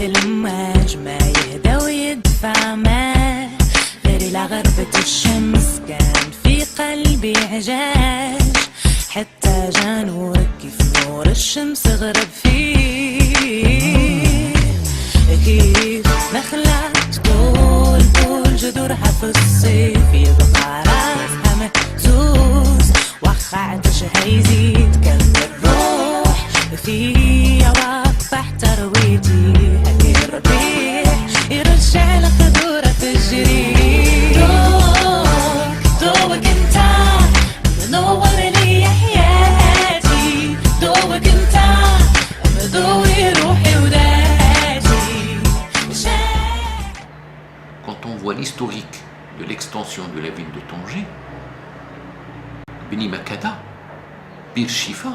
الأمواج ما يهدى ويدفع ما غير إلى غربة الشمس كان في قلبي عجاج حتى جا نورك كيف نور الشمس غرب فيه كيف نخلة طول جذورها في الصيف يبقى راسها مهزوز وخعتش هيزيد كم الروح فيا واقفة احترويتي هكي الربيع يرجع لخضورة الجريد دوك انت منور لي حياتي دوك انت مضوي روحي وذاتي. Quand on voit l'historique de l'extension de la ville de Tanger, Beni Makada, Bir Shifa,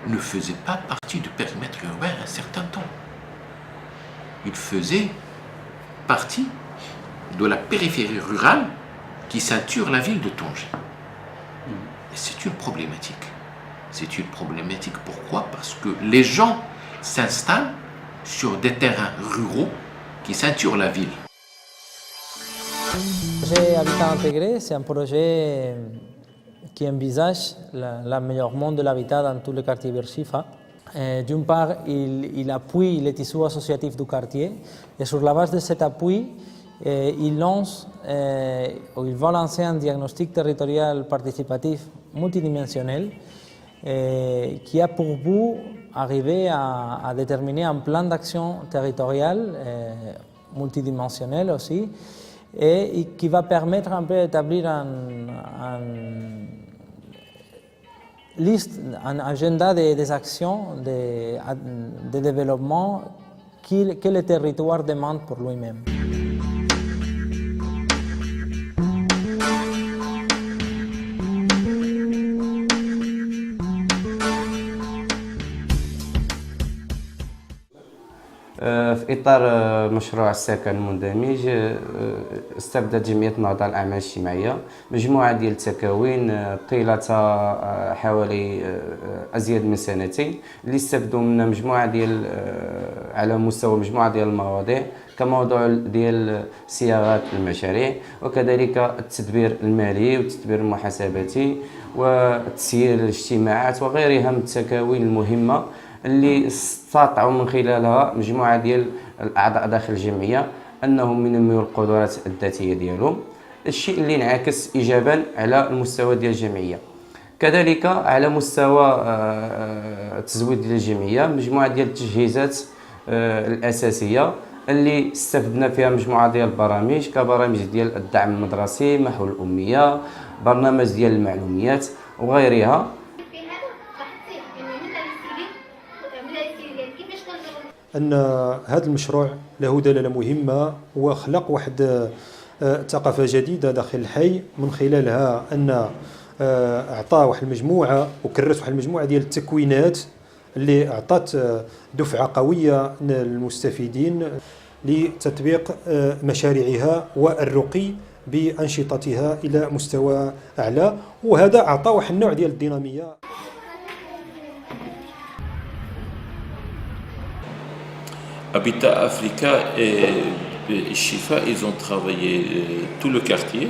ne faisait pas partie du périmètre urbain un certain temps. Il faisait partie de la périphérie rurale qui ceinture la ville de Tanger. Et c'est une problématique. C'est une problématique pourquoi? Parce que les gens s'installent sur des terrains ruraux qui ceinturent la ville. Le projet Habitat Intégré, c'est un projet qui envisage l'améliorement de l'habitat dans tout le quartier Bir Shifa. D'une part, il appuie les tissus associatifs du quartier et sur la base de cet appui, il va lancer un diagnostic territorial participatif multidimensionnel qui a pour but d'arriver à déterminer un plan d'action territorial multidimensionnel aussi et qui va permettre un peu d'établir un agenda des actions de développement que le territoire demande pour lui-même. في إطار مشروع السكن المندمج استبدت جمعية النهضة الأعمال الاجتماعية مجموعة ديال التكاوين طيلة حوالي أزيد من سنتين اللي استفدوا منها مجموعة ديال على مستوى مجموعة ديال المواضيع كموضوع ديال صياغة المشاريع وكذلك التدبير المالي والتدبير المحاسباتي وتسيير الاجتماعات وغيرها من التكاوين المهمة اللي استطاعوا من خلالها مجموعة ديال الأعضاء داخل الجمعية أنهم ينميوا القدرات الذاتية ديالهم، الشيء اللي انعكس إيجابا على المستوى ديال الجمعية. كذلك على مستوى التزويد ديال الجمعية مجموعة ديال التجهيزات الأساسية اللي استفدنا فيها مجموعة ديال البرامج كبرامج ديال الدعم المدرسي، محو الأمية، برنامج ديال المعلوميات وغيرها. أن هذا المشروع له دلالة مهمة وخلق واحد ثقافة جديدة داخل الحي من خلالها أن أعطى واحد المجموعة وكرس واحد المجموعة ديال التكوينات اللي أعطت دفعة قوية للمستفيدين لتطبيق مشاريعها والرقي بأنشطتها إلى مستوى أعلى، وهذا أعطى واحد النوع ديال الدينامية. Habitat Africa et Shifa, ils ont travaillé tout le quartier.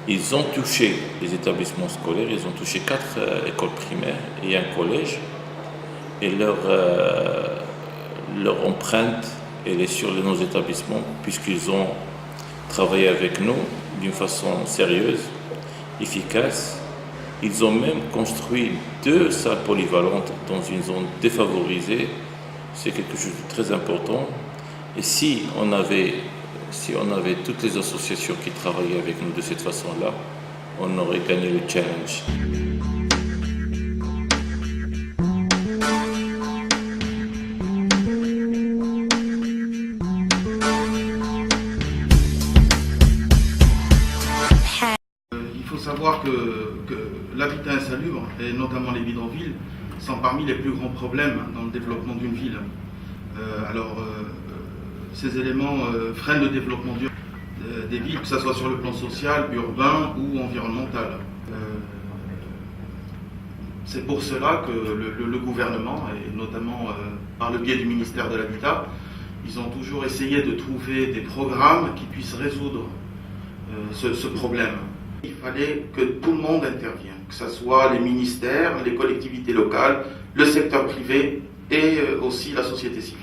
Ils ont touché les établissements scolaires, ils ont touché 4 écoles primaires et un collège. Et leur empreinte, elle est sur nos établissements, puisqu'ils ont travaillé avec nous d'une façon sérieuse, efficace. Ils ont même construit 2 salles polyvalentes dans une zone défavorisée. C'est quelque chose de très important. Et si on avait toutes les associations qui travaillaient avec nous de cette façon-là, on aurait gagné le challenge. Il faut savoir que l'habitat insalubre, et notamment les bidonvilles, sont parmi les plus grands problèmes dans le développement d'une ville. Ces éléments freinent le développement des villes, que ce soit sur le plan social, urbain ou environnemental. C'est pour cela que le gouvernement, et notamment par le biais du ministère de l'Habitat, ils ont toujours essayé de trouver des programmes qui puissent résoudre ce problème. Il fallait que tout le monde intervienne, que ce soit les ministères, les collectivités locales, le secteur privé et aussi la société civile.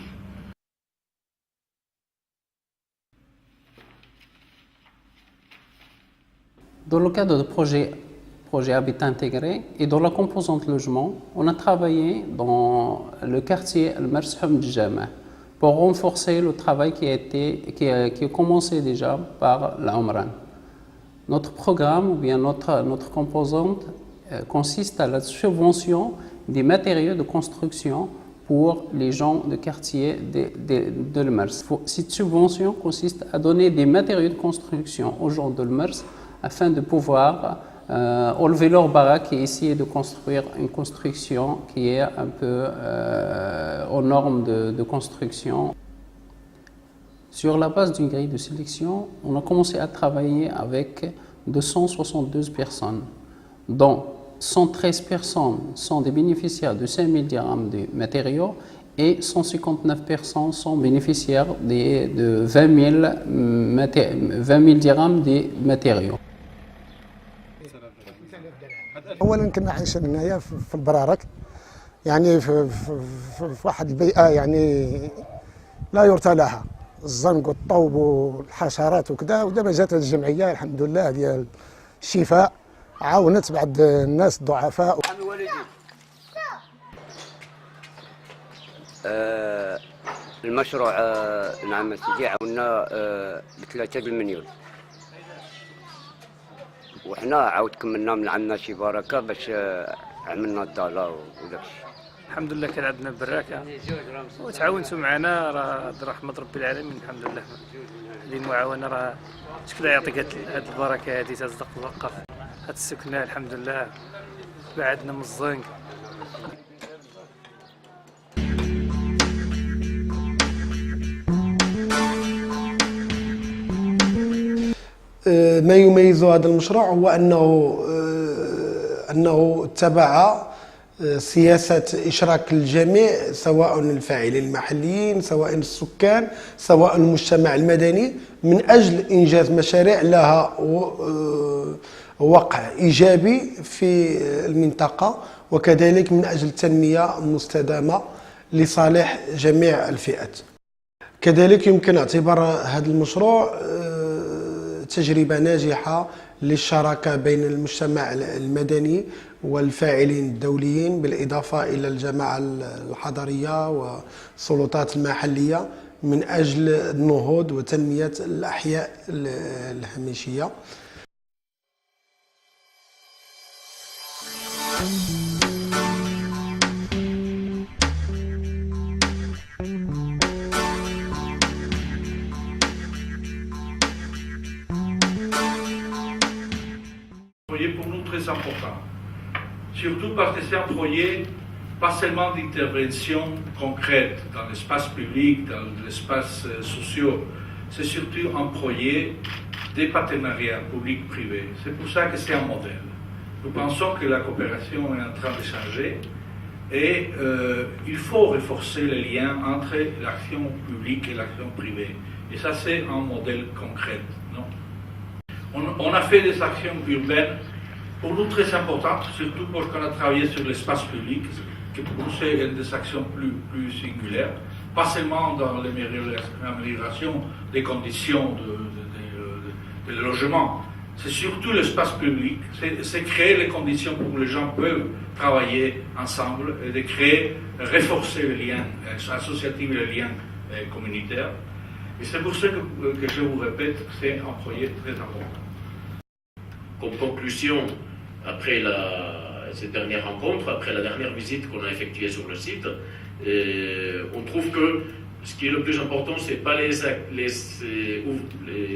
Dans le cadre du projet Habitat Intégré et dans la composante logement, on a travaillé dans le quartier Al-Marshoum du Jama pour renforcer le travail qui a commencé déjà par la Omran. Notre programme ou bien notre composante consiste à la subvention des matériaux de construction pour les gens du quartier de l'Mers. Cette subvention consiste à donner des matériaux de construction aux gens de l'Mers afin de pouvoir enlever leur baraque et essayer de construire une construction qui est un peu aux normes de construction. Sur la base d'une grille de sélection, on a commencé à travailler avec 272 personnes, dont 113 personnes sont des bénéficiaires de 5 000 dirhams de matériaux et 159 personnes sont bénéficiaires de 20 000 dirhams de matériaux. اولا كنا عايشين هنايا في البرارك يعني في واحد البيئه يعني لا يرثى لها الزنق والطوب والحشرات وكذا ودابا جات الجمعيه الحمد لله ديال الشفاء عاونت بعض الناس الضعفاء. المشروع نعم سيدي عاونا ب3 مليون وحنا عاود كملنا من عندنا شي بركه باش عملنا الدالا وداكشي. الحمد لله كان عندنا براكه وتعاونتوا معنا راه رحمه ربي العالمين الحمد لله. هذه المعاونه راه شكلها يعطيك هاد البركه هذه تصدق توقف هاد السكنه الحمد لله بعدنا من الزنق. ما يميز هذا المشروع هو أنه اتبع سياسة إشراك الجميع سواء الفاعلين المحليين سواء السكان سواء المجتمع المدني من أجل إنجاز مشاريع لها وقع إيجابي في المنطقة وكذلك من أجل التنمية المستدامة لصالح جميع الفئات. كذلك يمكن اعتبار هذا المشروع تجربة ناجحة للشراكة بين المجتمع المدني والفاعلين الدوليين بالإضافة إلى الجماعة الحضرية والسلطات المحلية من أجل النهوض وتنمية الأحياء الهامشية. Pour nous très important, surtout parce que c'est un projet pas seulement d'intervention concrète dans l'espace public, dans l'espace social, c'est surtout un projet de partenariat public-privé. C'est pour ça que c'est un modèle. Nous pensons que la coopération est en train de changer et il faut renforcer les liens entre l'action publique et l'action privée. Et ça, c'est un modèle concret. Non? On a fait des actions urbaines pour nous très importantes, surtout parce qu'on a travaillé sur l'espace public, qui pour nous c'est une des actions plus singulières, pas seulement dans l'amélioration des conditions de logement, c'est surtout l'espace public, c'est créer les conditions pour que les gens peuvent travailler ensemble et de créer, renforcer les liens associatifs et les liens communautaires. Et c'est pour ça que je vous répète que c'est un projet très important. Comme conclusion, après cette dernière rencontre, après la dernière visite qu'on a effectuée sur le site, on trouve que ce qui est le plus important, ce n'est pas les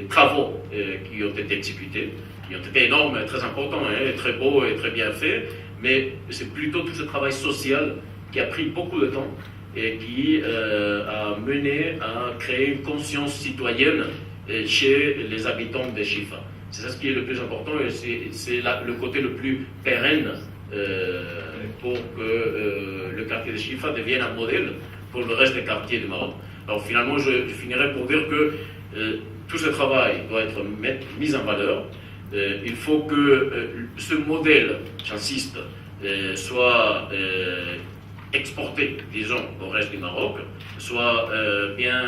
travaux qui ont été exécutés, qui ont été énormes, très importants, très beaux et très bien faits, mais c'est plutôt tout ce travail social qui a pris beaucoup de temps et qui a mené à créer une conscience citoyenne chez les habitants de Chifa. C'est ça ce qui est le plus important et c'est le côté le plus pérenne pour que le quartier de Chifa devienne un modèle pour le reste des quartiers du Maroc. Alors finalement, je finirai pour dire que tout ce travail doit être mis en valeur. Il faut que ce modèle, j'insiste, soit exporté, disons, au reste du Maroc, soit bien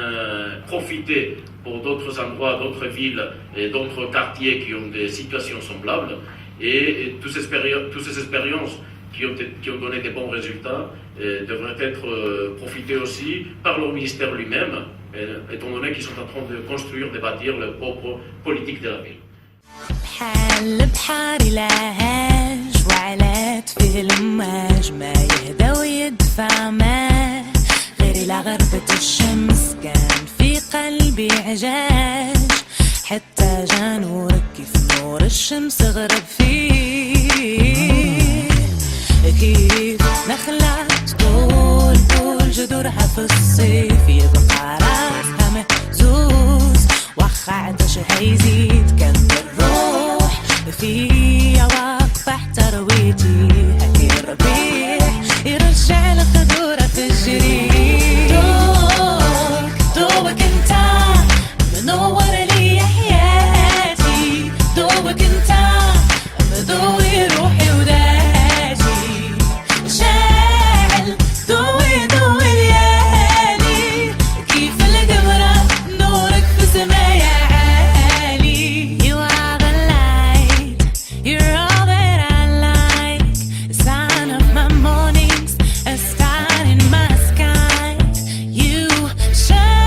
profité pour d'autres endroits, d'autres villes et d'autres quartiers qui ont des situations semblables. Et toutes ces expériences qui ont donné des bons résultats devraient être profitées aussi par leur ministère lui-même, étant donné qu'ils sont en train de construire, de bâtir leur propre politique de la ville. بحال بحاري لهاج وعلات فيه الأماج ما يهدى ويدفع ما غير إلى غربة الشمس كان في قلبي عجاج حتى جا نورك كيف نور الشمس غرب فيه كيف نخلة طول جذورها في الصيف يبقى راسها مهزوز وخ عطشها يزيد كم الروح فيا واقفة احترويتي هكي الربيع يرجع الخضورة تجري دوبك انت منور لي حياتي دوبك انت مضوي روحي وداتي شاعل ضوي ليالي كيف القمرة نورك في سمايا عالي You are the light, you're all that I like Sign of my mornings, a star in my sky You shine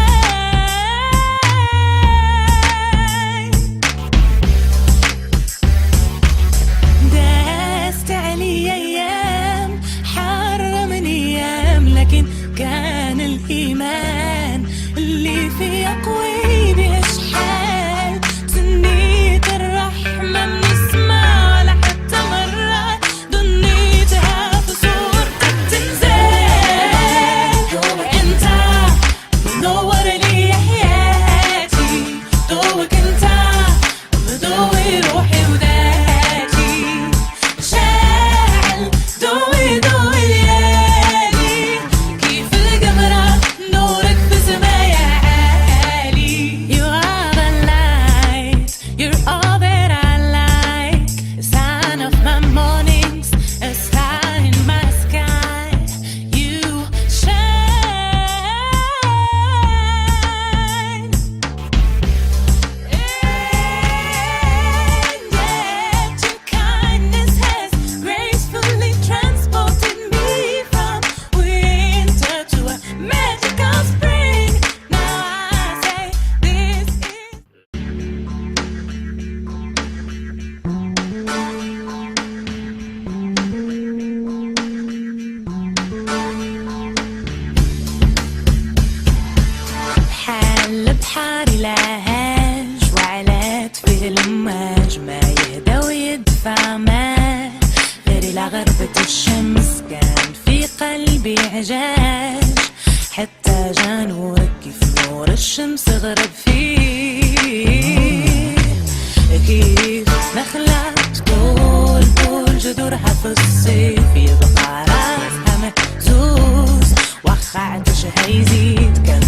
داست علي أيام حرمني أيام لكن كان الإيمان اللي في قوي بأشحال تنيت الرحمة من اسمها لحتى مرة دنيتها في صورتك تنزل انت منور لي حياتي دوبك انت مضوي روحي وذاتي شاعل ضوي ليالي كيف القمرة نورك في سمايا عالي You are the light, you're all that I like A sign of my mornings, a star in my sky You shine And yet your kindness has gracefully transported me from winter to a magical spring Now I say this is بحال بحاري لهاج وعلات فيه الأماج ما يهدى ويدفع ما غير إلى غربة الشمس كان في قلبي عجاج حتى جا نورك كيف نور الشمس غرب فيه كيف نخلة طول جذورها في الصيف يبقى راسها مهزوز وخ عطشها يزيد كم